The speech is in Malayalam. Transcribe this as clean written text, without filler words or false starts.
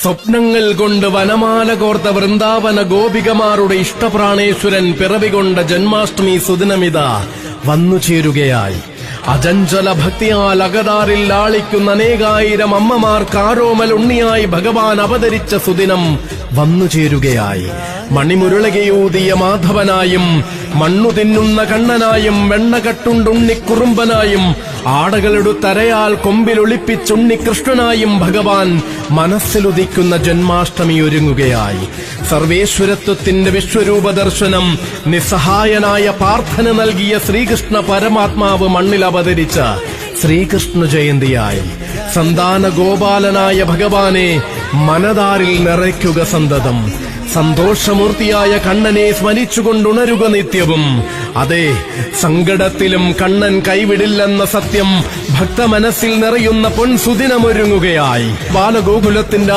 സ്വപ്നങ്ങൾ കൊണ്ട് വനമാല കോർത്ത വൃന്ദാവന ഗോപികമാരുടെ ഇഷ്ടപ്രാണേശ്വരൻ പിറവികൊണ്ട ജന്മാഷ്ടമി സുദിനമിത വന്നുചേരുകയായി. അചഞ്ചല ഭക്തിയാൽ അകതാറിൽ ലാളിക്കുന്ന അനേകായിരം അമ്മമാർക്ക് ആരോമൽ ഉണ്ണിയായി ഭഗവാൻ അവതരിച്ച സുദിനം വന്നുചേരുകയായി. മണിമുരുളകയൂതിയ മാധവനായും മണ്ണു തിന്നുന്ന കണ്ണനായും വെണ്ണകട്ടുണ്ടുണ്ണിക്കുറുമ്പനായും ആടകളെടുത്തരയാൽ കൊമ്പിലൊളിപ്പിച്ചുണ്ണികൃഷ്ണനായും ഭഗവാൻ മനസ്സിലുദിക്കുന്ന ജന്മാഷ്ടമി ഒരുങ്ങുകയായി. സർവേശ്വരത്വത്തിന്റെ വിശ്വരൂപ ദർശനം നിസ്സഹായനായ പാർത്ഥന് നൽകിയ ശ്രീകൃഷ്ണ പരമാത്മാവ് മണ്ണിൽ അവതരിച്ച ശ്രീകൃഷ്ണ ജയന്തിയായി. സന്താന ഗോപാലനായ ഭഗവാനെ മനതാരിൽ നിറയ്ക്കുക സന്തതം. സന്തോഷമൂർത്തിയായ കണ്ണനെ സ്മരിച്ചുകൊണ്ടുണരുക നിത്യവും. അതെ, സങ്കടത്തിലും കണ്ണൻ കൈവിടില്ലെന്ന സത്യം ഭക്തമനസ്സിൽ നിറയുന്ന പൊൻസുദിനമൊരുങ്ങുകയായി. ബാലഗോകുലത്തിന്റെ